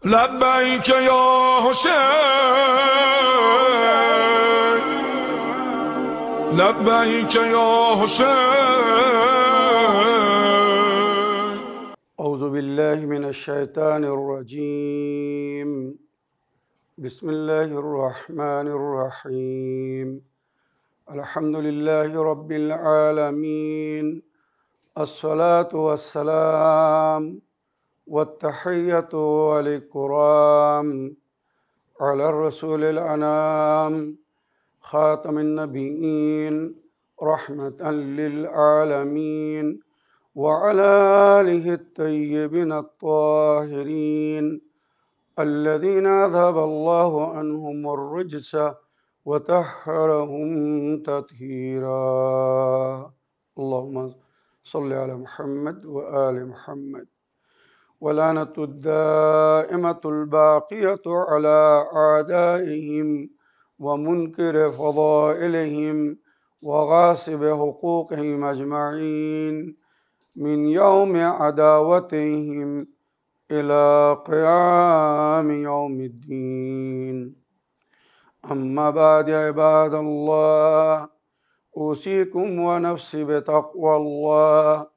لبيك يا حسين لبيك يا حسين. أعوذ بالله من الشيطان الرجيم. بسم الله الرحمن الرحيم. الحمد لله رب العالمين. الصلاة والسلام والتحية والإكرام على الرسول الأنام خاتم النبيين رحمة للعالمين وعلى آله الطيبين الطاهرين الذين أذهب الله عنهم الرجس وطهرهم تطهيرا. اللهم صل على محمد وآل محمد. ولعنة الدائمة الباقية على أعدائهم ومنكر فضائلهم وغاصب حقوقهم أجمعين من يوم عداوتهم إلى قيام يوم الدين. أما بعد عباد الله، أوصيكم ونفسي بتقوى الله،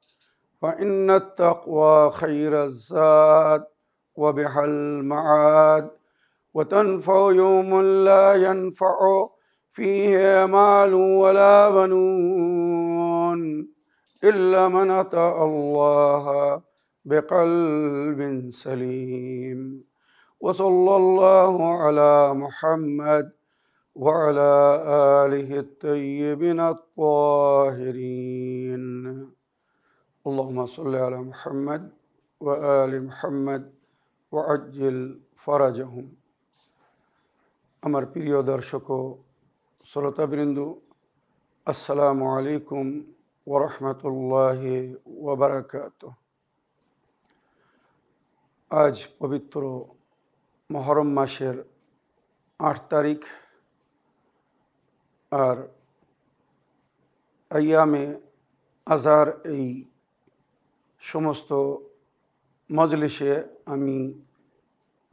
فإن التقوى خير الزاد وبها المعاد، وتنفع يوم لا ينفع فيه مال ولا بنون إلا من أتى الله بقلب سليم. وصلى الله على محمد وعلى آله الطيبين الطاهرين. اللهم صل على محمد وآل محمد وعجل فرجهم. আমার প্রিয় দর্শক ও শ্রোতাবৃন্দ, আসসালামু আলাইকুম ওয়া রাহমাতুল্লাহি ওয়া বারাকাতুহু। আজ পবিত্র মুহররম মাসের ৮ তারিখ, আর আইয়ামে আজহার এই সমস্ত মজলিসে আমি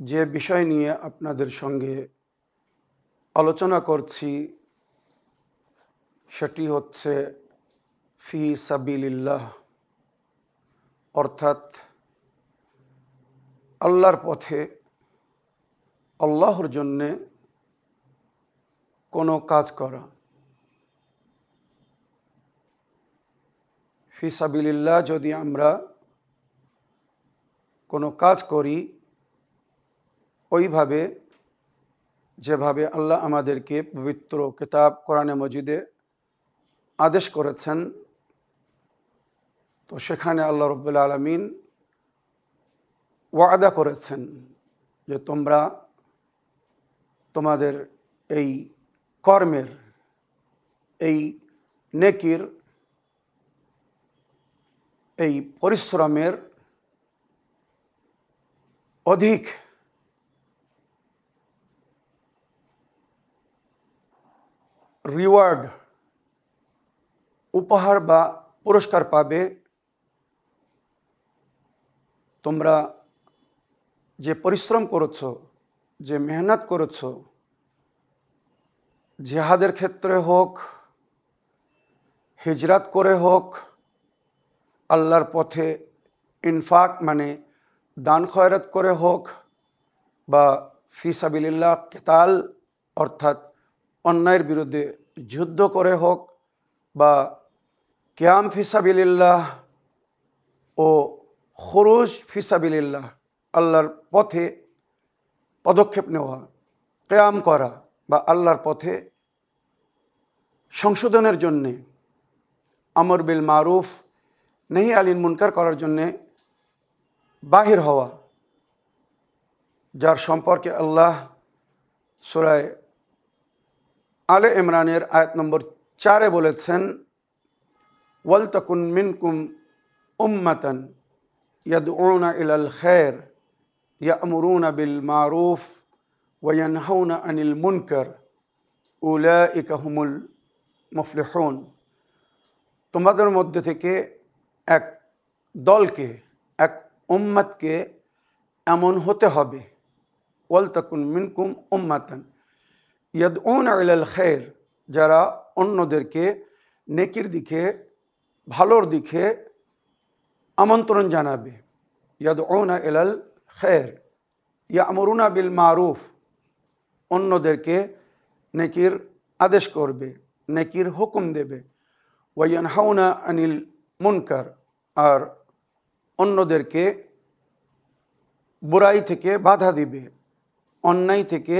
যে বিষয় নিয়ে আপনাদের সঙ্গে আলোচনা করছি সেটি হচ্ছে ফি সাবিলিল্লাহ, অর্থাৎ আল্লাহর পথে, আল্লাহর জন্যে কোনো কাজ করা। ফি সাবিলিল্লাহ যদি আমরা কোনো কাজ করি ওইভাবে যেভাবে আল্লাহ আমাদেরকে পবিত্র কিতাব কোরআনে মজিদে আদেশ করেছেন, তো সেখানে আল্লাহ রাব্বুল আলামিন ওয়াদা করেছেন যে তোমরা তোমাদের এই কর্মের, এই নেকির, এই পরিশ্রমের অধিক রিওয়ার্ড, উপহার বা পুরস্কার পাবে। তোমরা যে পরিশ্রম করেছো, যে মেহনত করেছো, জিহাদের ক্ষেত্রে হোক, হিজরত করে হোক, আল্লাহর পথে ইনফাক মানে দান খয়রাত করে হোক, বা ফি সাবিলিল্লাহ কিতাল অর্থাৎ অন্যায়ের বিরুদ্ধে যুদ্ধ করে হোক, বা কিয়াম ফি সাবিলিল্লাহ ও খুরুজ ফি সাবিলিল্লাহ আল্লাহর পথে পদক্ষেপ নেওয়া, কিয়াম করা বা আল্লাহর পথে সংশোধনের জন্যে, আমর বিল মারুফ নাহি আনিল মুনকার করার জন্যে বাহির হওয়া, যার সম্পর্কে আল্লাহ সূরা আলে ইমরানের আয়াত নম্বর 4 বলেছেন, ওয়ালতাকুন মিনকুম উম্মাতান ইয়াদউনা ইলাল খায়র ইয়া'মুরুনা বিল মারুফ ওয়া ইয়ানহাউনা আনিল মুনকার উলাইকা হুমুল মুফলিহুন। তোমাদের মধ্যে থেকে এক দলকে, এক উম্মতকে এমন হতে হবে ওয়ালতাকুন মিনকুম উম্মাতান ইয়াদউনা ইলাল খায়র, যারা অন্যদেরকে নেকির দিকে, ভালোর দিকে আমন্ত্রণ জানাবে। ইয়াদউনা ইলাল খায়র, ইয়ামুরুনা বিল মারুফ, অন্যদেরকে নেকির আদেশ করবে, নেকির হুকুম দেবে। ওয়ায়ানহাউনা আনিল মুনকার, আর অন্যদেরকে বুরাই থেকে বাধা দিবে, অন্যায় থেকে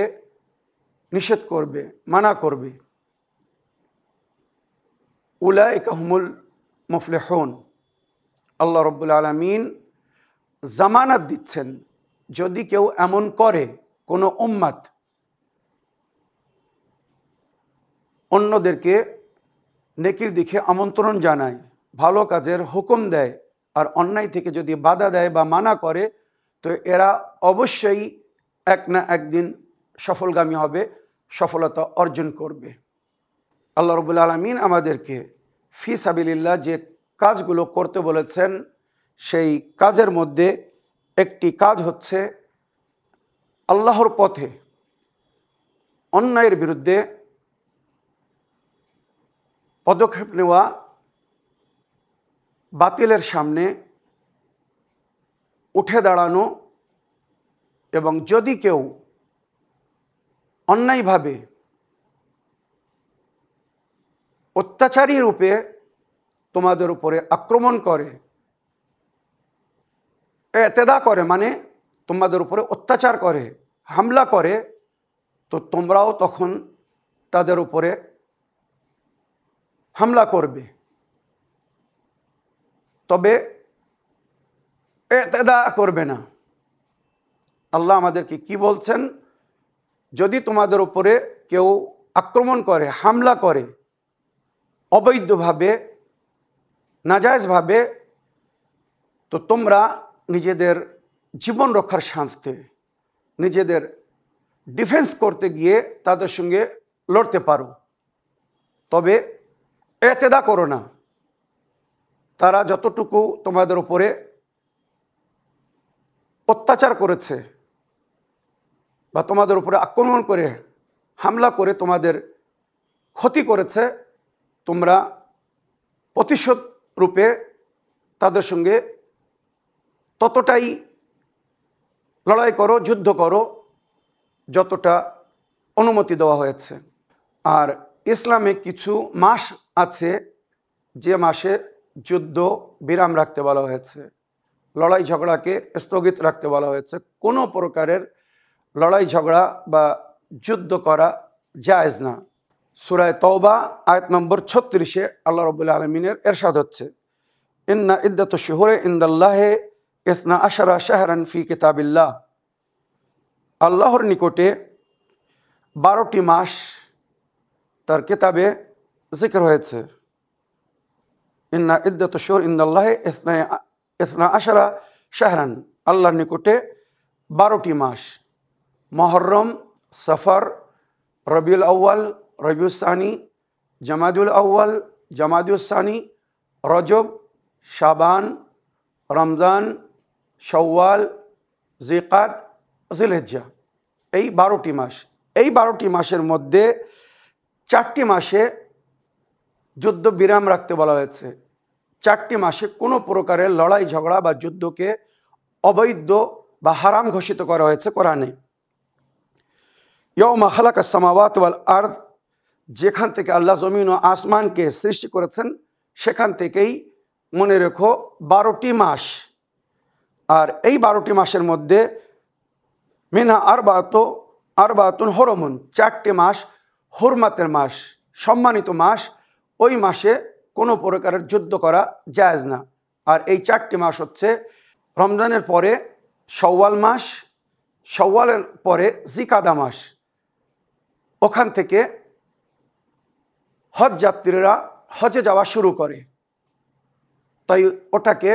নিষেধ করবে, মানা করবে। উলাইকা হুমুল মুফলিহুন, আল্লাহ রাব্বুল আলামিন জামানত দিচ্ছেন, যদি কেউ এমন করে, কোনো উম্মাত অন্যদেরকে নেকির দিকে আমন্ত্রণ জানায়, ভালো কাজের হুকুম দেয়, আর অন্যায় থেকে যদি বাধা দেয় বা মানা করে, তো এরা অবশ্যই এক না একদিন সফলগামী হবে, সফলতা অর্জন করবে। আল্লাহ রাব্বুল আলামিন আমাদেরকে ফি সাবিলিল্লাহ যে কাজগুলো করতে বলেছেন, সেই কাজের মধ্যে একটি কাজ হচ্ছে আল্লাহর পথে অন্যায়ের বিরুদ্ধে পদক্ষেপ নেওয়া, বাতিলের সামনে উঠে দাঁড়ানো, এবং যদি কেউ অন্যায়ভাবে অত্যাচারী রূপে তোমাদের উপরে আক্রমণ করে, এতেদা করে, মানে তোমাদের উপরে অত্যাচার করে, হামলা করে, তো তোমরাও তখন তাদের উপরে হামলা করবে। তবে এতেদা করবে না। আল্লাহ আমাদেরকে কি বলছেন? যদি তোমাদের উপরে কেউ আক্রমণ করে, হামলা করে, অবৈধভাবে, নাজায়েজভাবে, তো তোমরা নিজেদের জীবন রক্ষার স্বার্থে, নিজেদের ডিফেন্স করতে গিয়ে তাদের সঙ্গে লড়তে পারো, তবে এতেদা করো না। তারা যতটুকু তোমাদের উপরে অত্যাচার করেছে বা তোমাদের উপরে আক্রমণ করে, হামলা করে তোমাদের ক্ষতি করেছে, তোমরা প্রতিশোধ রূপে তাদের সঙ্গে ততটাই লড়াই করো, যুদ্ধ করো, যতটা অনুমতি দেওয়া হয়েছে। আর ইসলামে কিছু মাস আছে যে মাসে যুদ্ধ বিরাম রাখতে বলা হয়েছে, লড়াই ঝগড়াকে স্থগিত রাখতে বলা হয়েছে। কোনো প্রকারের লড়াই ঝগড়া বা যুদ্ধ করা জায়েজ না। সূরা তওবা আয়াত নম্বর 36-এ আল্লাহ রাব্বুল আলামিনের ইরশাদ হচ্ছে, ইন্না ইদ্দাতুশ শুহুরি ইনদাল্লাহি 12 শাহরান ফি কিতাবিল্লাহ, আল্লাহর নিকটে 12টি মাস তার কিতাবে জিকির হয়েছে। ইন্না ইদ্দাতুশ শুহুরি ইনদাল্লাহি 12 শাহরান, আল্লাহর নিকটে 12টি মাস, মুহররম, সফর, রবিউল আউয়াল, রবিউল সানি, জামাদুল আউয়াল, জামাদুল সানি, রজব, শাবান, রমজান, শাওয়াল, জিকাত, জিলহিজ্জা, এই 12টি মাস। এই 12টি মাসের মধ্যে 4টি মাসে যুদ্ধ বিরাম রাখতে বলা হয়েছে। 4টি মাসে কোনো প্রকারের লড়াই ঝগড়া বা যুদ্ধকে অবৈধ বা হারাম ঘোষিত করা হয়েছে কোরআনে। ইয়াউমা খালাকাস সামাওয়াতি ওয়াল আরদ, যেখান থেকে আল্লাহ জমিন ও আসমানকে সৃষ্টি করেছেন, সেখান থেকেই মনে রেখো 12টি মাস। আর এই 12টি মাসের মধ্যে মিনহা আরবাতুন হুরুমুন, 4টি মাস হুরমাতের মাস, সম্মানিত মাস। ওই মাসে কোনো প্রকারের যুদ্ধ করা জায়েজ না। আর এই 4টি মাস হচ্ছে রমজানের পরে শাওয়াল মাস, শাওয়ালের পরে জিকাদা মাস। ওখান থেকে হজ যাত্রীরা হজে যাওয়া শুরু করে, তাই ওটাকে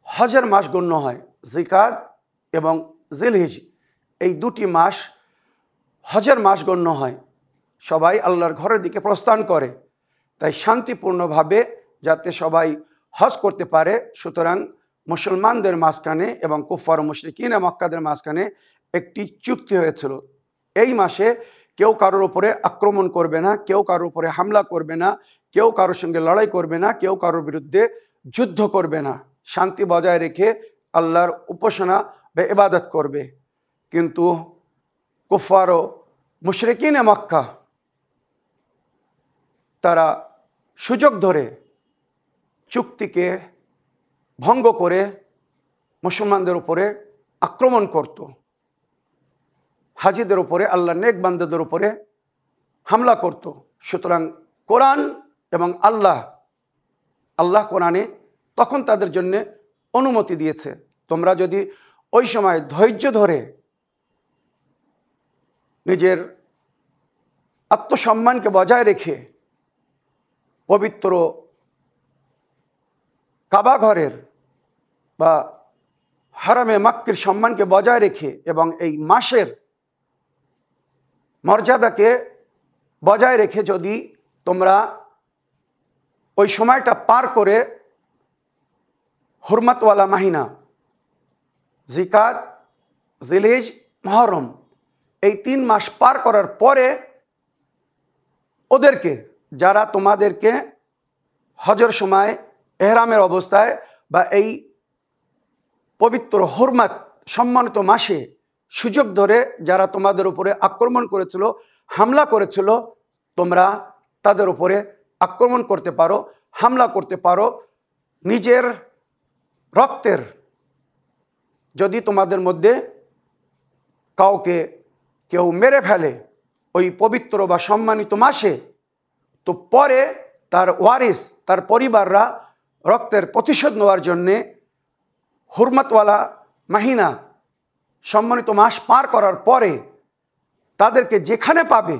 হজের মাস গণ্য হয়। জিকাদ এবং জিলহিজ, এই 2টি মাস হজের মাস গণ্য হয়। সবাই আল্লাহর ঘরের দিকে প্রস্থান করে, তাই শান্তিপূর্ণভাবে যাতে সবাই হজ করতে পারে, সুতরাং মুসলমানদের মাঝখানে এবং কুফার ও মুশরিকিন মক্কাদের মাঝখানে একটি চুক্তি হয়েছিল। এই মাসে কেউ কারোর উপরে আক্রমণ করবে না, কেউ কারোর উপরে হামলা করবে না, কেউ কারোর সঙ্গে লড়াই করবে না, কেউ কারোর বিরুদ্ধে যুদ্ধ করবে না, শান্তি বজায় রেখে আল্লাহর উপাসনা বা ইবাদত করবে। কিন্তু কুফার ও মুশরিকিনে মক্কা তারা সুযোগ ধরে চুক্তিকে ভঙ্গ করে মুসলমানদের উপরে আক্রমণ করত, হাজিদের উপরে, আল্লাহর নেক বান্দাদের উপরে হামলা করত। সুতরাং কোরআন এবং আল্লাহ কোরআনে তখন তাদের জন্য অনুমতি দিয়েছে, তোমরা যদি ওই সময় ধৈর্য ধরে নিজের আত্মসম্মানকে বজায় রেখে পবিত্র কাবা ঘরের বা হারামে মাক্কির সম্মানকে বজায় রেখে এবং এই মাসের মর্যাদাকে বজায় রেখে যদি তোমরা ওই সময়টা পার করে হুরমতওয়ালা মাহিনা জিকাত, জিলহিজ, মুহররম এই 3 মাস পার করার পরে ওদেরকে, যারা তোমাদেরকে হজের সময় এহরামের অবস্থায় বা এই পবিত্র হুরমত সম্মানিত মাসে সুযোগ ধরে যারা তোমাদের উপরে আক্রমণ করেছিল, হামলা করেছিল, তোমরা তাদের উপরে আক্রমণ করতে পারো, হামলা করতে পারো। নিজের রক্তের যদি তোমাদের মধ্যে কাউকে কেউ মেরে ফেলে ওই পবিত্র বা সম্মানিত মাসে, তো পরে তার ওয়ারিস, তার পরিবাররা রক্তের প্রতিশোধ নেওয়ার জন্যে হুরমতওয়ালা মাহিনা সম্মানিত মাস পার করার পরে তাদেরকে যেখানে পাবে,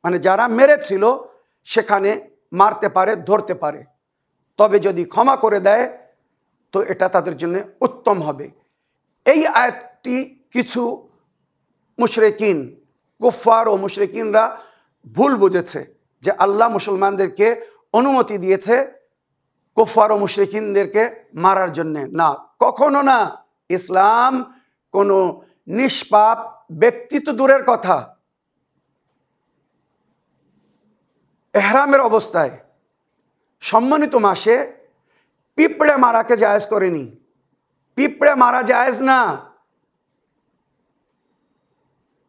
মানে যারা মেরেছিল সেখানে মারতে পারে, ধরতে পারে। তবে যদি ক্ষমা করে দেয় তো এটা তাদের জন্য উত্তম হবে। এই আয়াতটি কিছু মুশরিকিন, কুফার ও মুশরিকিনরা ভুল বুঝেছে যে আল্লাহ মুসলমানদেরকে অনুমতি দিয়েছে কুফার ও মুশরিকিনদেরকে মারার জন্যে। না, কখনো না। ইসলাম কোনো নিষ্পাপ ব্যক্তি তো দূরের কথা, এহরামের অবস্থায় সম্মানিত মাসে পিঁপড়ে মারাকে জায়েজ করেনি। পিঁপড়ে মারা জায়েজ না।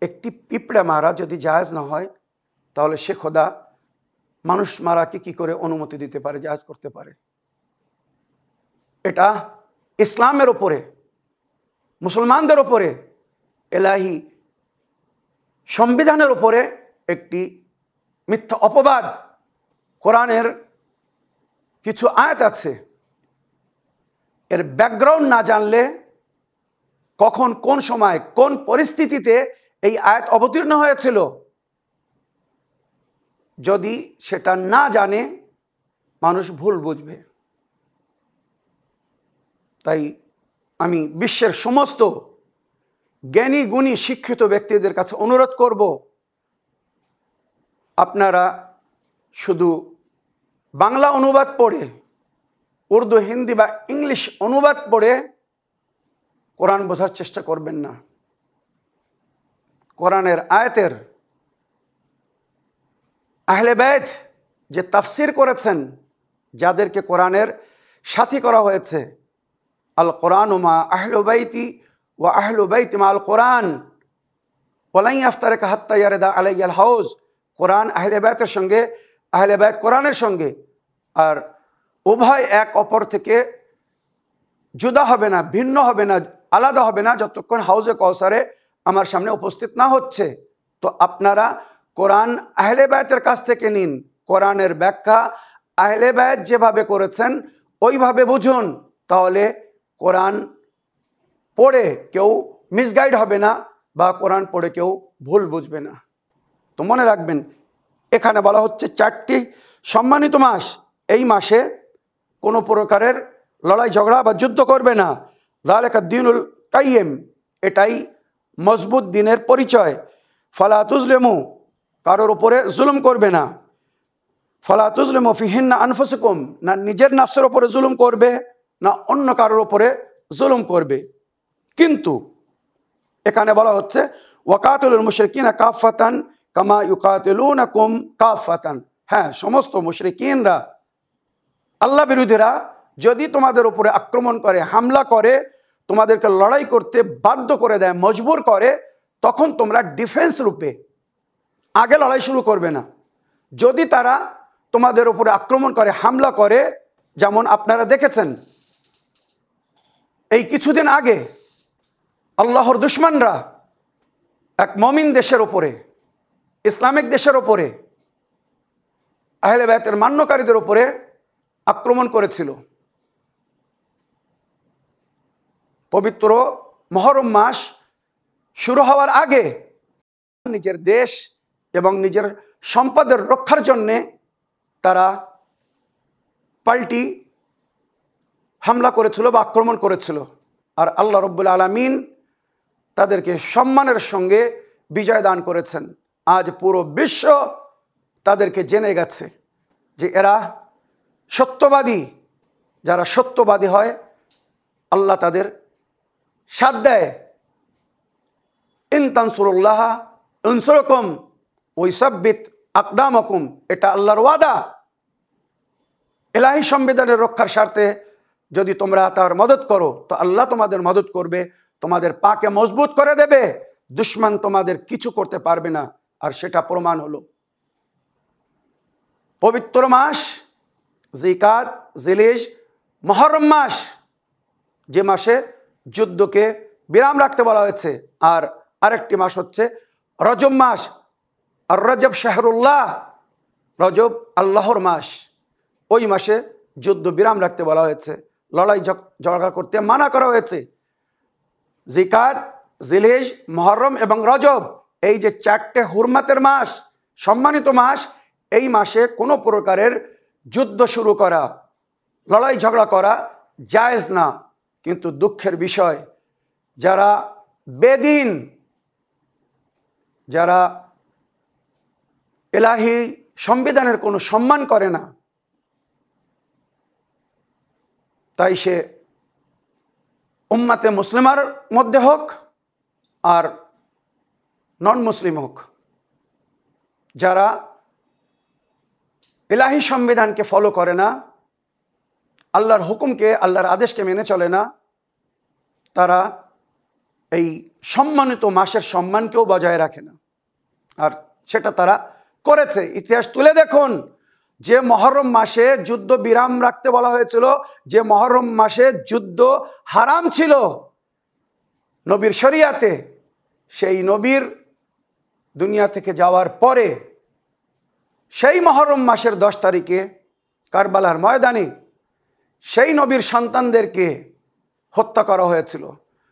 একটি পিঁপড়ে মারা যদি জায়েজ না হয় তাহলে সে খোদা মানুষ মারাকে কি করে অনুমতি দিতে পারে, জায়েজ করতে পারে? এটা ইসলামের ওপরে, মুসলমানদের ওপরে, এলাহি সংবিধানের ওপরে একটি মিথ্যা অপবাদ। কোরআনের কিছু আয়াত আছে, এর ব্যাকগ্রাউন্ড না জানলে, কখন কোন সময় কোন পরিস্থিতিতে এই আয়াত অবতীর্ণ হয়েছিল, যদি সেটা না জানে মানুষ ভুল বুঝবে। তাই আমি বিশ্বের সমস্ত জ্ঞানী গুণী শিক্ষিত ব্যক্তিদের কাছে অনুরোধ করব, আপনারা শুধু বাংলা অনুবাদ পড়ে, উর্দু, হিন্দি বা ইংলিশ অনুবাদ পড়ে কোরআন বোঝার চেষ্টা করবেন না। কোরআনের আয়াতের আহলে বাইত যে তাফসির করেছেন, যাদেরকে কোরআনের সাথী করা হয়েছে, আল কোরআন মা আহলু বাইতি ওয়া আহলু বাইতি মা আল কোরআন ওয়ালাই আফতারেকা হাত্তা ইয়ারদা আলাইয়াল হাউজ। কোরআন আহলে বাইতের সঙ্গে, আহলে বাইত কোরআনের সঙ্গে, আর উভয় এক অপর থেকে জুদা হবে না, ভিন্ন হবে না, আলাদা হবে না যতক্ষণ হাউজে কৌসারে আমার সামনে উপস্থিত না হচ্ছে। তো আপনারা কোরআন আহলে বাইতের কাছ থেকে নিন, কোরআনের ব্যাখ্যা আহলে বাইত যেভাবে করেছেন ওইভাবে বুঝুন, তাহলে কোরআন পড়ে কেউ মিসগাইড হবে না বা কোরআন পড়ে কেউ ভুল বুঝবে না। তো মনে রাখবেন, এখানে বলা হচ্ছে 4টি সম্মানিত মাস, এই মাসে কোনো প্রকারের লড়াই ঝগড়া বা যুদ্ধ করবে না। যালিকা দ্বীনুল কাইয়্যিম, এটাই মজবুত দিনের পরিচয়। ফালা তুজলিমু, কারোর উপরে জুলুম করবে না। ফালা তুজলিমু ফিহিন্না আনফুসাকুম, না নিজের নফসের উপরে জুলুম করবে, না অন্য কারোর উপরে জুলুম করবে। কিন্তু এখানে বলা হচ্ছে ওয়াকাতুলুল মুশরিকিনা কাফাতান কামা ইউকাতিলুনাকুম কাফাতান। হ্যাঁ, সমস্ত মুশরিকিনরা, আল্লাহ বিরোধীরা যদি তোমাদের উপরে আক্রমণ করে, হামলা করে, তোমাদেরকে লড়াই করতে বাধ্য করে দেয়, মজবুর করে, তখন তোমরা ডিফেন্স রূপে আগে লড়াই শুরু করবে না। যদি তারা তোমাদের উপরে আক্রমণ করে, হামলা করে, যেমন আপনারা দেখেছেন এই কিছুদিন আগে আল্লাহর দুশমনরা এক মুমিন দেশের উপরে, ইসলামিক দেশের উপরে, আহলে বায়তের মান্যকারীদের উপরে আক্রমণ করেছিল। পবিত্র মুহররম মাস শুরু হওয়ার আগে নিজের দেশ এবং নিজের সম্পদের রক্ষার জন্যে তারা পাল্টি হামলা করেছিল বা আক্রমণ করেছিল। আর আল্লাহ রাব্বুল আলামিন তাদেরকে সম্মানের সঙ্গে বিজয় দান করেছেন। আজ পুরো বিশ্ব তাদেরকে জেনে গেছে যে এরা সত্যবাদী। যারা সত্যবাদী হয় আল্লাহ তাদের সাথ দেয়। ইন তানসুরুল্লাহ ইনসুরকুম ওয়া ইসাব্বিত আকদামাকুম, এটা আল্লাহর ওয়াদা। ইলাহি সংবিধানের রক্ষার স্বার্থে যদি তোমরা তার মদত করো তো আল্লাহ তোমাদের মদত করবে, তোমাদের পাকে মজবুত করে দেবে, দুশমন তোমাদের কিছু করতে পারবে না। আর সেটা প্রমাণ হলো পবিত্র মাস জিকাত, জিলহিজ, মুহররম মাস, যে মাসে যুদ্ধকে বিরাম রাখতে বলা হয়েছে। আর আরেকটি মাস হচ্ছে রজব মাস। আর রজব শাহরুল্লাহ, রজব আল্লাহর মাস। ওই মাসে যুদ্ধ বিরাম রাখতে বলা হয়েছে, লড়াই ঝগড়া করতে মানা করা হয়েছে। জিকাত, জিলহিজ, মুহররম এবং রজব, এই যে চারটে হুরমাতের মাস, সম্মানিত মাস, এই মাসে কোনো প্রকারের যুদ্ধ শুরু করা, লড়াই ঝগড়া করা জায়েজ না। কিন্তু দুঃখের বিষয়, যারা বেদিন, যারা ইলাহি সংবিধানের কোনো সম্মান করে না, তাই সে উম্মাতে মুসলিমার মধ্যে হোক আর নন মুসলিম হোক, যারা ইলাহি সংবিধানকে ফলো করে না, আল্লাহর হুকুমকে, আল্লাহর আদেশকে মেনে চলে না, তারা এই সম্মানিত মাসের সম্মানকেও বজায় রাখে না। আর সেটা তারা করেছে। ইতিহাস তুলে দেখুন, যে মুহররম মাসে যুদ্ধ বিরাম রাখতে বলা হয়েছিল, যে মুহররম মাসে যুদ্ধ হারাম ছিল নবীর শরিয়াতে, সেই নবীর দুনিয়া থেকে যাওয়ার পরে সেই মুহররম মাসের 10 তারিখে কারবালার ময়দানে সেই নবীর সন্তানদেরকে হত্যা করা হয়েছিল,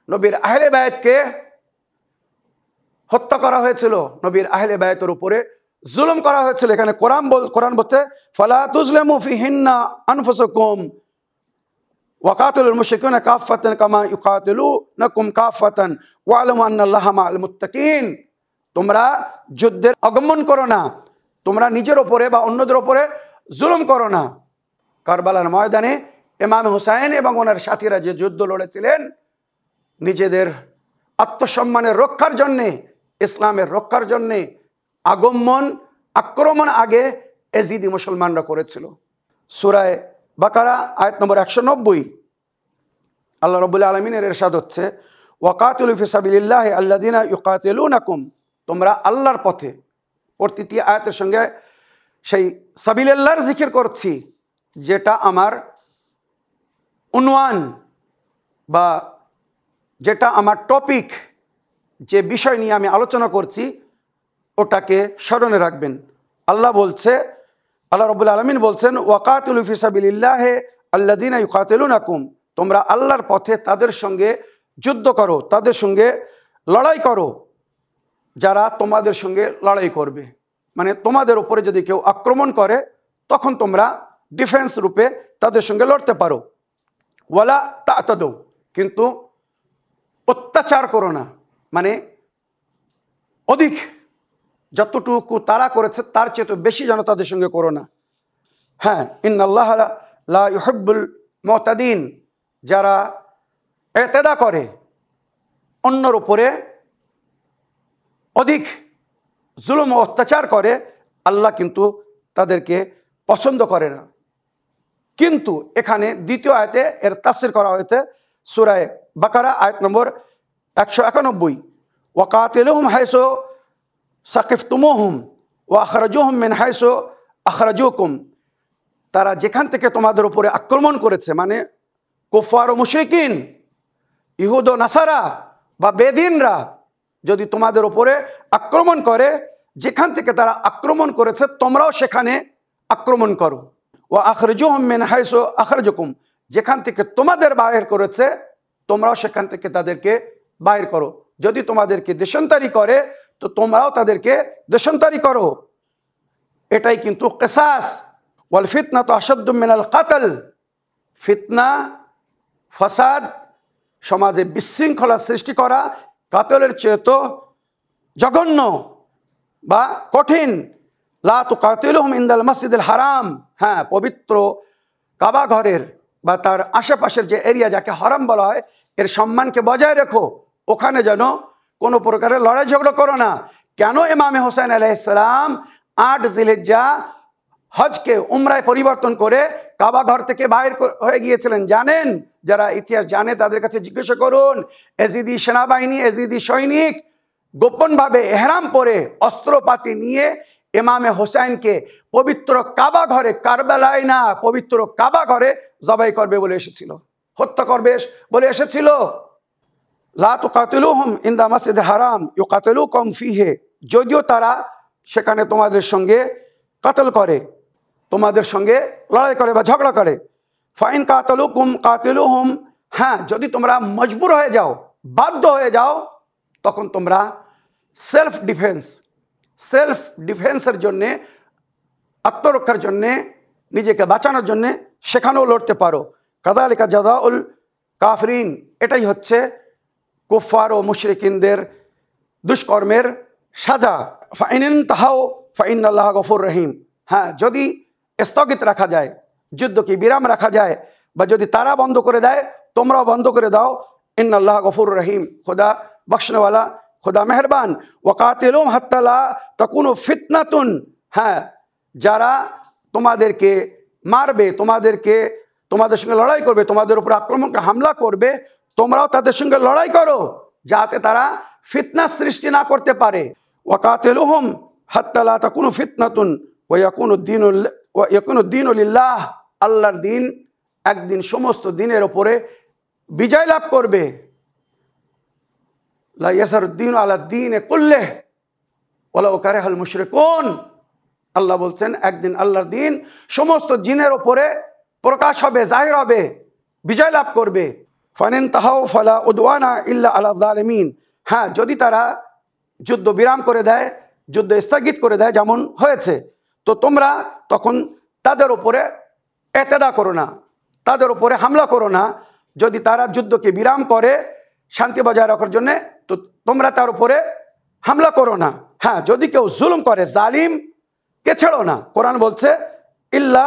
নবীর আহলে বায়তকে হত্যা করা হয়েছিল, নবীর আহলে বায়তের উপরে জুলুম করা হয়েছিল। এখানে কোরআন বলতে ফালা তুজলিমু ফিহিন্না আনফুসাকুম ওয়াকাতুলুল মুশরিকিনা কাফাতান কামা ইউকাতিলুনাকুম কাফাতান ওয়ালামু আন্নাল্লাহা মাআল মুত্তাকিন। তোমরা যুদ্ধের আগমন করো না, তোমরা নিজের ওপরে বা অন্যদের ওপরে জুলুম করো না। কারবালার ময়দানে ইমাম হুসাইন এবং ওনার সাথীরা যে যুদ্ধ লড়েছিলেন নিজেদের আত্মসম্মানের রক্ষার জন্যে, ইসলামের রক্ষার জন্যে, আক্রমণ আগে এজিদি মুসলমানরা করেছিল। সূরা বাকারা আয়াত নম্বর 190 আল্লাহ রাব্বুল আলামিনের ইরশাদ হচ্ছে ওয়াকাতিলু ফি সাবিলিল্লাহি আল্লাযিনা ইউকাতিলুনাকুম, তোমরা আল্লাহর পথে, প্রতিটি আয়াতের সঙ্গে সেই সাবিলিল্লাহর জিকির করছি, যেটা আমার উনওয়ান বা যেটা আমার টপিক, যে বিষয় নিয়ে আমি আলোচনা করছি ওটাকে স্মরণে রাখবেন। আল্লাহ রাব্বুল আলামিন বলছেন ওয়াকাতিলু ফি সাবিলিল্লাহি আল্লাযিনা ইউকাতিলুনাকুম, তোমরা আল্লাহর পথে তাদের সঙ্গে যুদ্ধ করো, তাদের সঙ্গে লড়াই করো যারা তোমাদের সঙ্গে লড়াই করবে। মানে তোমাদের উপরে যদি কেউ আক্রমণ করে তখন তোমরা ডিফেন্স রূপে তাদের সঙ্গে লড়তে পারো। ওয়ালা তা'তাদু, কিন্তু অত্যাচার করো না, মানে অধিক যতটুকু তারা করেছে তার চেয়ে বেশি যেন তাদের সঙ্গে করো না। হ্যাঁ, ইন্নাল্লাহা লা ইউহিব্বুল মুতাদিন, যারা এতেদা করে, অন্যর উপরে অধিক জুলুম ও অত্যাচার করে, আল্লাহ কিন্তু তাদেরকে পছন্দ করে না। কিন্তু এখানে দ্বিতীয় আয়াতে এর তাফসীর করা হয়েছে সূরা বাকারা আয়াত নম্বর 191, ওয়াকাতিলুহুম হাইসু সাকিফতুমুহুম ওয়া আখরাজুহুম মিন হাইসু আখরাজুকুম। তারা যেখান থেকে তোমাদের উপরে আক্রমণ করেছে, মানে কুফার ও মুশরিকিন, ইহুদ ও নাসারা বা বেদিনরা যদি তোমাদের উপরে আক্রমণ করে, যেখান থেকে তারা আক্রমণ করেছে তোমরাও সেখানে আক্রমণ করো। ওয়া আখরাজুহুম মিন হাইসু আখরাজুকুম, যেখান থেকে তোমাদের বাইর করেছে তোমরাও সেখান থেকে তাদেরকে বাইর করো। যদি তোমাদেরকে দেশান্তরী করে তো তোমরাও তাদেরকে দেশান্তরী করো। এটাই কিন্তু কিসাস। ওয়াল ফিতনাতু আশাদ্দু মিনাল কাতল, ফিতনা ফাসাদ, সমাজে বিশৃঙ্খলা সৃষ্টি করা কাতলের চেয়ে তো জঘন্য বা কঠিন। লা তুকাতিলুহুম ইনদাল মসজিদুল হারাম, হ্যাঁ, পবিত্র কাবা ঘরের বা তার আশেপাশের যে এরিয়া যাকে হারাম বলা হয়, এর সম্মানকে বজায় রেখো। ওখানে যেন কোনো প্রকারের লড়াই ঝগড়া করো না। কেন ইমামে হোসেন আলাইহিস সালাম 8 জিলহিজ্জা হজকে উমরায় পরিবর্তন করে কাবা ঘর থেকে বাইর হয়ে গিয়েছিলেন জানেন? যারা ইতিহাস জানে তাদের কাছে জিজ্ঞাসা করুন। এজিদি সেনাবাহিনী, এজিদি সৈনিক গোপনভাবে এহরাম পরে অস্ত্রপাতি নিয়ে ইমামে হোসেনকে পবিত্র কাবা ঘরে, কারবালায় না, পবিত্র কাবা ঘরে জবাই করবে বলে এসেছিল, হত্যা করবে বলে এসেছিল। লা তুকাতিলুহুম ইনদা মসজিদুল হারাম ইউকাতিলুকুম ফিহি, যদিও তারা সেখানে তোমাদের সঙ্গে কাতল করে, তোমাদের সঙ্গে লড়াই করে বা ঝগড়া করে। ফাইন কাতালুকুম কাতিলুহুম, হ্যাঁ, যদি তোমরা মজবুর হয়ে যাও, বাধ্য হয়ে যাও, তখন তোমরা সেলফ ডিফেন্সের জন্যে, আত্মরক্ষার জন্যে, নিজেকে বাঁচানোর জন্যে সেখানেও লড়তে পারো। কাযালিকা জাযাউল কাফিরিন, এটাই হচ্ছে কুফার ও মুশরিকিনদের দুষ্কর্মের সাজা। ফাইন ইনতাহাউ ফাইন্নাল্লাহা গফুরুর রহিম, হ্যাঁ, যদি স্থগিত রাখা যায়, যুদ্ধকে বিরাম রাখা যায়, বা যদি তারা বন্ধ করে দেয় তোমরাও বন্ধ করে দাও, ইন্নাল্লাহা গফুরুর রহিম, খোদা বখশনেওয়ালা, খোদা মেহরবান। ওয়াকাতিলুহুম হাত্তা লা তাকুনু ফিতনাতুন, হ্যাঁ, যারা তোমাদেরকে মারবে, তোমাদের সঙ্গে লড়াই করবে, তোমাদের উপর আক্রমণকে হামলা করবে, তোমরাও তাদের সঙ্গে লড়াই করো যাতে তারা ফিতনা সৃষ্টি না করতে পারে। ওয়াকাতিলুহুম হাত্তা লা তাকুনু ফিতনাতুন ওয়া ইয়াকুনু দ্দীনু লিল্লাহ, আল্লাহর দিন একদিন সমস্ত দিনের ওপরে বিজয় লাভ করবে। লা ইয়াসারুদ্দীনু আলা দ্দীনি কুল্লিহি ওয়ালাউ কারিহাল মুশরিকুন, আল্লাহ বলছেন একদিন আল্লাহর দিন সমস্ত জিনের ওপরে প্রকাশ হবে, জাহির হবে, বিজয় লাভ করবে। ফানিনতাহাউ ফালা উদওয়ানা ইল্লা আলা যালিমিন, হ্যাঁ, যদি তারা যুদ্ধ বিরাম করে দেয়, যুদ্ধ স্থগিত করে দেয় যেমন হয়েছে, তো তোমরা তখন তাদের উপরে এতেদা করো না, তাদের উপরে হামলা করো না। যদি তারা যুদ্ধকে বিরাম করে শান্তি বজায় রাখার জন্যে, তো তোমরা তার উপরে হামলা করো না। হ্যাঁ, যদি কেউ জুলুম করে, জালিম কে ছেড়ো না। কোরআন বলছে ইল্লা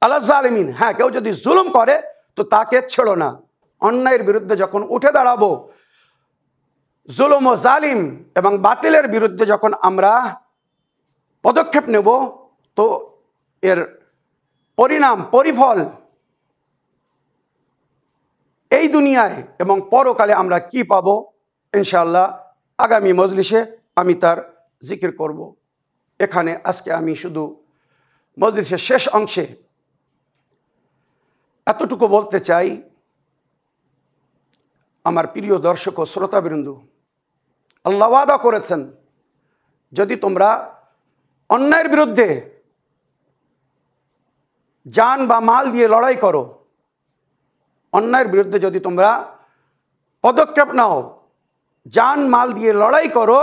আলা জালিমিন, হ্যাঁ, কেউ যদি জুলুম করে তো তাকে ছেড়ো না। অন্যায়ের বিরুদ্ধে যখন উঠে দাঁড়াবো, জুলুম ও জালিম এবং বাতিলের বিরুদ্ধে যখন আমরা পদক্ষেপ নেব, তো এর পরিণাম, পরিফল এই দুনিয়ায় এবং পরকালে আমরা কি পাবো, ইনশাআল্লাহ আগামী মজলিসে আমি তার জিকির করব। এখানে আজকে আমি শুধু মজলিসের শেষ অংশে এতটুকু বলতে চাই, আমার প্রিয় দর্শক ও শ্রোতাবৃন্দ, আল্লাহ ওয়াদা করেছেন যদি তোমরা অন্যায়ের বিরুদ্ধে জান বা মাল দিয়ে লড়াই করো, অন্যায়ের বিরুদ্ধে যদি তোমরা পদক্ষেপ নাও, জান মাল দিয়ে লড়াই করো,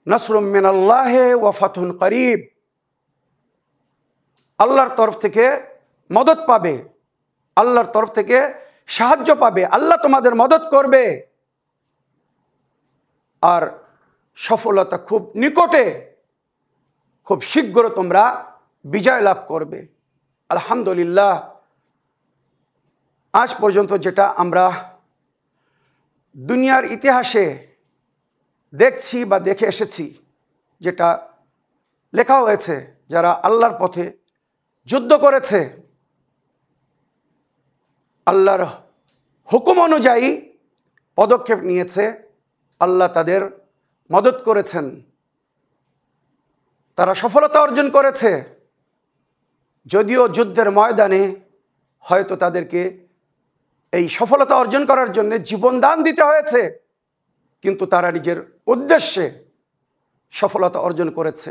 নাসরুম মিনাল্লাহি ওয়া ফাতহুন করিব, আল্লাহর তরফ থেকে মদত পাবে, আল্লাহর তরফ থেকে সাহায্য পাবে, আল্লাহ তোমাদের মদত করবে, আর সফলতা খুব নিকটে, খুব শীঘ্র তোমরা বিজয় লাভ করবে। আলহামদুলিল্লাহ, আজ পর্যন্ত যেটা আমরা দুনিয়ার ইতিহাসে দেখছি বা দেখে এসেছি, যেটা লেখা হয়েছে, যারা আল্লাহর পথে যুদ্ধ করেছে, আল্লাহর হুকুম অনুযায়ী পদক্ষেপ নিয়েছে, আল্লাহ তাদের মদত করেছেন, তারা সফলতা অর্জন করেছে। যদিও যুদ্ধের ময়দানে হয়তো তাদেরকে এই সফলতা অর্জন করার জন্য জীবন দান দিতে হয়েছে, কিন্তু তারা নিজের উদ্দেশ্যে সফলতা অর্জন করেছে।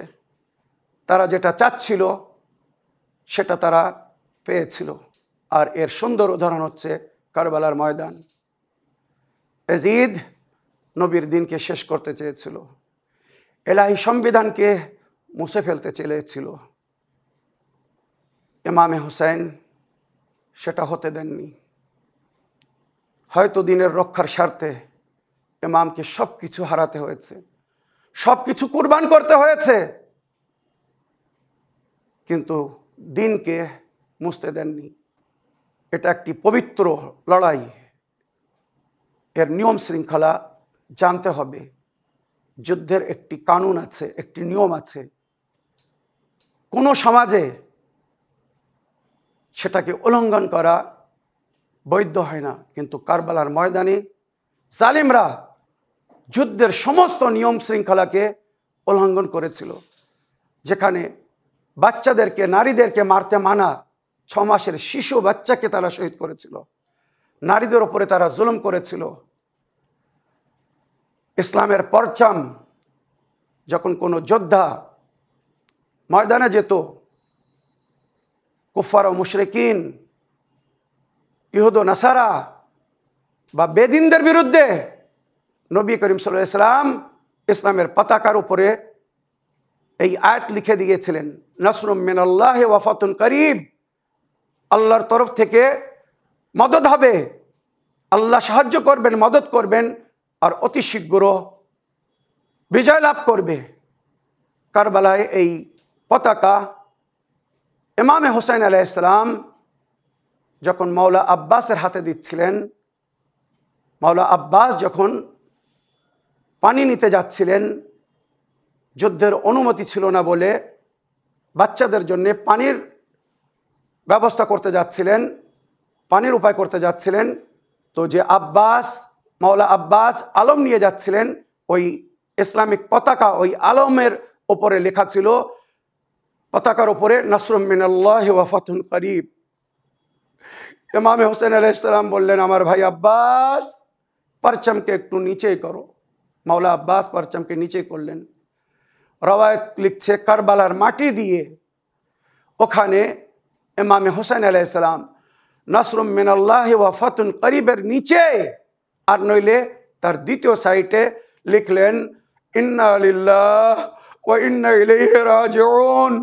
তারা যেটা চাচ্ছিল সেটা তারা পেয়েছিল। আর এর সুন্দর উদাহরণ হচ্ছে কারবালার ময়দান। ইয়াজিদ নবীর দিনকে শেষ করতে চেয়েছিল, এলাহি সংবিধানকে মুছে ফেলতে চেয়েছিল। ইমামে হুসাইন সেটা হতে দেননি। হয়তো দিনের রক্ষার স্বার্থে ইমামকে সব কিছু হারাতে হয়েছে, সব কিছু কুরবান করতে হয়েছে, কিন্তু দিনকে মুছতে দেননি। এটা একটি পবিত্র লড়াই, এর নিয়ম শৃঙ্খলা জানতে হবে। যুদ্ধের একটি কানুন আছে, একটি নিয়ম আছে। কোনো সমাজে সেটাকে উল্লঙ্ঘন করা বৈধ হয় না, কিন্তু কারবালার ময়দানে জালিমরা যুদ্ধের সমস্ত নিয়ম শৃঙ্খলাকে উল্লঙ্ঘন করেছিল। যেখানে বাচ্চাদেরকে, নারীদেরকে মারতে মানা, 6 মাসের শিশু বাচ্চাকে তারা শহীদ করেছিল, নারীদের ওপরে তারা জুলুম করেছিল। ইসলামের পরচম যখন কোনো যোদ্ধা ময়দানে যেত, কুফার ও মুশরিকিন, ইহুদ ও নাসারা বা বেদিনদের বিরুদ্ধে নবী করিম সাল্লাল্লাহু আলাইহি ওয়াসাল্লাম ইসলামের পতাকার উপরে এই আয়াত লিখে দিয়েছিলেন, নাসরুম মিনাল্লাহি ওয়া ফাতুন করিব। আল্লাহর তরফ থেকে মদদ হবে, আল্লাহ সাহায্য করবেন, মদত করবেন, আর অতি শীঘ্র বিজয় লাভ করবে। কারবালায় এই পতাকা ইমামে হুসাইন আলাইহিস সালাম যখন মাওলা আব্বাসের হাতে দিচ্ছিলেন, মাওলা আব্বাস যখন পানি নিতে যাচ্ছিলেন, যুদ্ধের অনুমতি ছিল না বলে বাচ্চাদের জন্য পানির ব্যবস্থা করতে যাচ্ছিলেন, পানির উপায় করতে যাচ্ছিলেন, তো যে আব্বাস, মাওলা আব্বাস আলম নিয়ে যাচ্ছিলেন, ওই ইসলামিক পতাকা, ওই আলমের ওপরে লেখা ছিল, পতাকার ওপরে নাসরুম মিনাল্লাহি ওয়া ফাতুন করিব। ইমামে হুসাইন আলাইহিস সালাম বললেন, আমার ভাই আব্বাস, পরচমকে একটু নিচেই করো। মাওলা আব্বাস পরচমকে নিচে করলেন। রওয়ায়াত লিখছে, কারবালার মাটি দিয়ে ওখানে ইমামে হুসাইন আলাইহিস সালাম নাসরুম মিনাল্লাহি ওয়া ফাতুন করিবের নিচে, আর নইলে তার দ্বিতীয় সাইটে লিখলেন, ইন্না লিল্লাহি ওয়া ইন্না ইলাইহি রাজিউন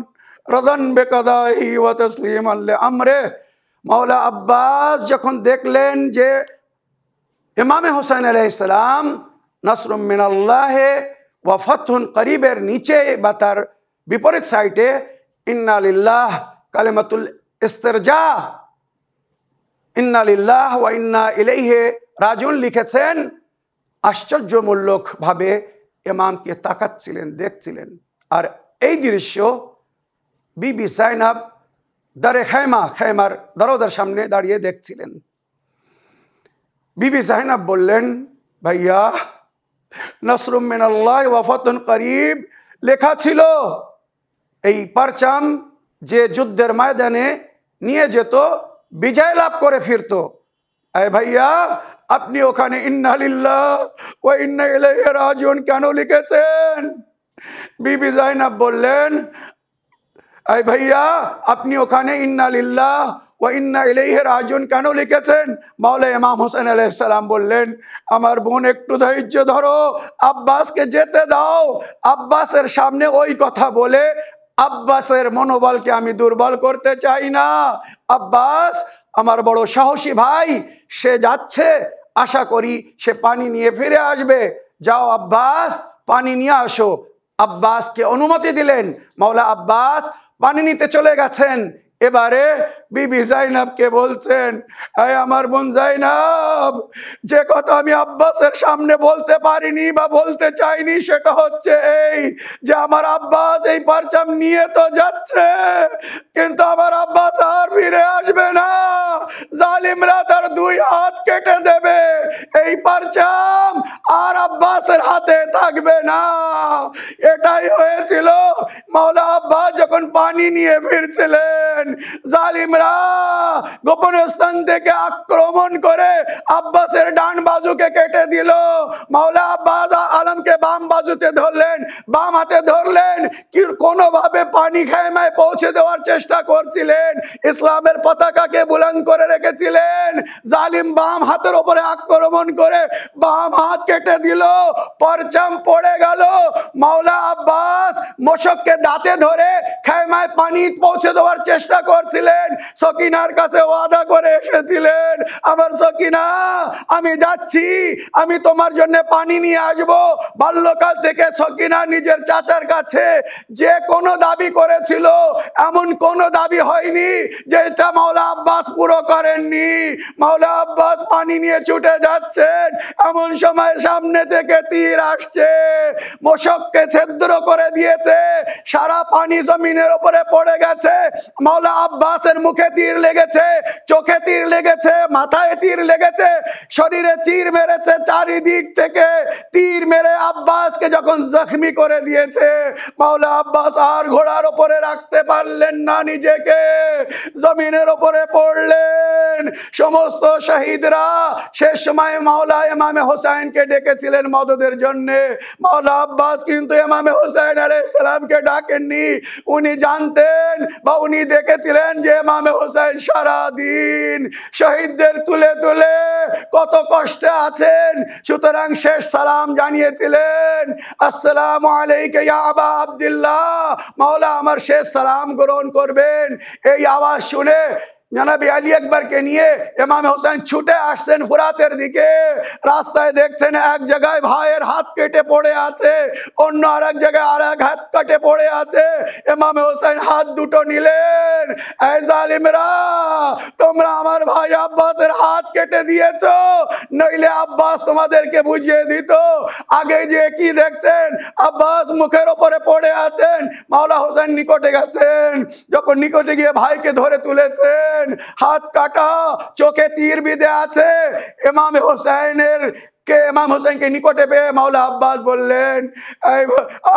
রাদান বিকাদাহি ওয়া তাসলিমান লিআমরে। মাওলা আব্বাস যখন দেখলেন যে ইমামে হুসাইন আলাইহিস সালাম নাসরুম মিনাল্লাহি ওয়া ফাতুন করিবের নিচে বা তার বিপরীত সাইটে ইন্না লিল্লাহ কালিমাতুল ইস্তিরজা, ইন্না লিল্লাহ ওয়া ইন্না ইলাইহি রাজিউন লিখেছেন, আশ্চর্যমূলক ভাবে ইমামকে তাকাচ্ছিলেন, দেখছিলেন। আর এই দৃশ্য বিবি জাইনাব দারে খেমার দরজার সামনে দাঁড়িয়ে দেখছিলেন। বিবি জাইনাব বললেন, ভাইয়া, নাসরুম মিনাল্লাহি ওয়া ফাতুন করিব লেখা ছিল, এই পরচম যে যুদ্ধের ময়দানে নিয়ে যেত, বিজয় লাভ করে ফিরত। আয় ভাইয়া, আপনি ওখানে ইন্না লিল্লাহি ওয়া ইন্না ইলাইহি রাজিউন কেন লিখেছেন? বিবি জাইনাব বললেন, আয় ভাইয়া, আপনি ওখানে ইন্না লিল্লাহি ওয়া ইন্না ইলাইহি রাজিউন কেন লিখেছেন? মাওলা ইমাম হুসাইন আলাইহিস সালাম বললেন, আমার বোন, একটু ধৈর্য ধরো, আব্বাসকে যেতে দাও। আব্বাসের সামনে ওই কথা বলে আব্বাসের মনোবলকে আমি দুর্বল করতে চাই না। আব্বাস আমার বড় সাহসী ভাই, সে যাচ্ছে, আশা করি সে পানি নিয়ে ফিরে আসবে। যাও আব্বাস, পানি নিয়ে আসো। আব্বাসকে অনুমতি দিলেন। মাওলা আব্বাস পানি নিতে চলে গেছেন। এবারে বিবি জাইনাবকে বলছেন, এই আমার বোন জাইনাব, যে কথা আমি আব্বাসের সামনে বলতে পারিনি বা বলতে চাইনি সেটা হচ্ছে এই যে আমার আব্বাস এই পারচাম নিয়ে তো যাচ্ছে, কিন্তু আমার আব্বাস আর ফিরে আসবে না। জালিমরা তার 2 হাত কেটে দেবে, এই পারচাম আর আব্বাসের হাতে থাকবে না। এটাই হয়েছিল। মাওলা আব্বাস যখন পানি নিয়ে ফিরছিলেন, জালিমরা গোপন স্থান থেকে আক্রমণ করে আব্বাসের ডান বাজুকে কেটে দিল। মাওলা আব্বাস আলমকে বাম বাজুতে ধরলেন, বাম হাতে ধরলেন, কি কোনোভাবে পানি খায়মায় পৌঁছে দেওয়ার চেষ্টা করছিলেন, ইসলামের পতাকাকে বুলন্দ করে রেখেছিলেন। জালিম বাম হাতের উপরে আক্রমণ করে বাম হাত কেটে দিল, পরচাম পড়ে গেল। মাওলা আব্বাস মোশককে দাঁতে ধরে খায়মায় পানি পৌঁছে দেওয়ার চেষ্টা করছিলেন। সকিনার কাছে ওয়াদা করে এসেছিলেন, আমার সকিনা আমি যাচ্ছি, আমি তোমার জন্য পানি নিয়ে আসবো। বাল্যকাল থেকে সকিনা নিজের চাচার কাছে যে কোনো দাবি করেছিল, এমন কোনো দাবি হয়নি যেটা মাওলা আব্বাস পুরো করেননি। মাওলা আব্বাস পানি নিয়ে ছুটে যাচ্ছেন, এমন সময় সামনে থেকে তীর আসছে, মোশককে ছিদ্র করে দিয়েছে, সারা পানি জমিনের উপরে পড়ে গেছে। মাওলা আব্বাসের মুখে তীর লেগেছে, চোখে তীর লেগেছে, মাথায় তীর লেগেছে, শরীরে তীর মেরেছে, চারিদিক থেকে তীর মেরে আব্বাসকে যখন জখমি করে দিয়েছে, মাওলা আব্বাস আর ঘোড়ার উপরে রাখতে পারলেন না, নিজেকে জমিনের উপরে পড়লেন। সমস্ত শহীদরা শেষ সময় মাওলা ইমামে হোসেনকে ডেকেছিলেন মদদের জন্য। মাওলা আব্বাস কিন্তু ইমামে হোসেন আলাইহিস সালামকে ডাকেননি। উনি জানতেন বা উনি দেখেছিলেন যে ইমামে হোসেন সারা দিন শহীদদের তুলে তুলে কত কষ্টে আছেন, সুতরাং শেষ সালাম জানিয়েছিলেন, আসসালামু আলাইকা ইয়া আবা আব্দুল্লাহ, মাওলা আমার শেষ সালাম গ্রহণ করবেন। এই আওয়াজ শুনে জনাবে আলী আকবরকে নিয়ে ইমাম হোসেন ছুটে আসছেন ফুরাতের দিকে। রাস্তায় দেখছেন এক জায়গায় ভাইয়ের হাত কেটে পড়ে আছে, অন্য আর এক জায়গায় আর এক হাত কেটে পড়ে আছে। ইমাম হোসেন হাত দুটো নিলেন, এই জালিমরা, তোমরা আমার ভাই আব্বাসের হাত কেটে দিয়েছো, নইলে আব্বাস তোমাদেরকে বুঝিয়ে দিত। আগে যে কি দেখছেন, আব্বাস মুখের ওপরে পড়ে আছেন, মাওলা হোসেন নিকটে গেছেন, যখন নিকটে গিয়ে ভাইকে ধরে তুলেছেন, হাত কাটা, চোখে তীর বিঁধে আছে। ইমাম হোসেনকে নিকটে পেয়ে মাওলা আব্বাস বললেন,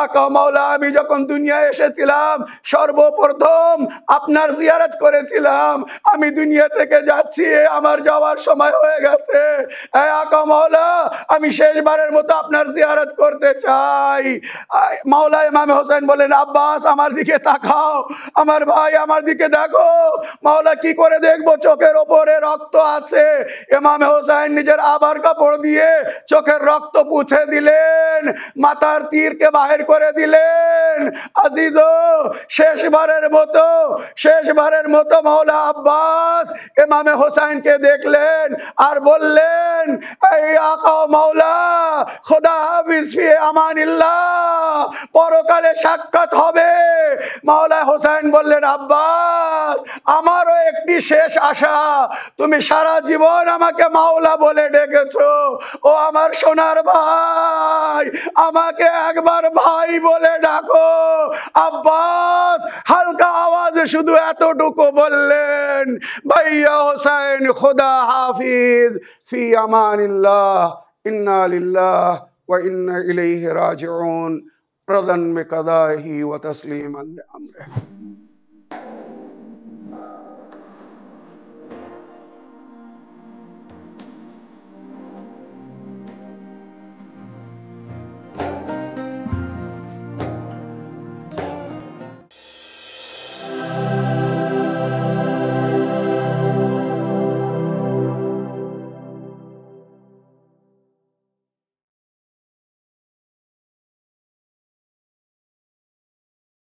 আকা মাওলা, আমি যখন দুনিয়ায় এসেছিলাম সর্বপ্রথম আপনার জিয়ারত করেছিলাম, আমি দুনিয়া থেকে যাচ্ছি, আমার যাওয়ার সময় হয়ে গেছে। আকা মাওলা, আমি শেষবারের মতো আপনার জিয়ারত করতে চাই। মাওলা ইমাম হোসেন বলেন, আব্বাস আমার দিকে তাকাও, আমার ভাই আমার দিকে দেখো। মাওলা কি করে দেখবো, চোখের ওপরে রক্ত আছে। ইমাম হোসেন নিজের আবার কাপড় দিয়ে চোখের রক্ত পুছে দিলেন, মাথার তীরকে বাহির করে দিলেন। আজিজ, শেষবারের মতো মাওলা আব্বাস ইমাম হোসেনকে দেখলেন আর বললেন, এই আকা মাওলা, খোদা হাফিজ ফি আমানিল্লাহ, পরকালে সাক্ষাৎ হবে। মাওলা হোসেন বললেন, আব্বাস আমারও একটি শেষ আশা, তুমি সারা জীবন আমাকে মাওলা বলে ডেকেছো, ও আমার সোনার ভাই, আমাকে একবার ভাই বলে ডাকো। আব্বাস হালকা আওয়াজে শুধু এতটুকু বললেন, ভাইয়া হোসেন, খোদা হাফিজ ফি আমানিল্লাহ, ইন্না লিল্লাহ ওয়া ইন্না ইলাইহি রাজিউন, রাদান বিকাদাহি ওয়া তাসলিমান লিআমরিহি।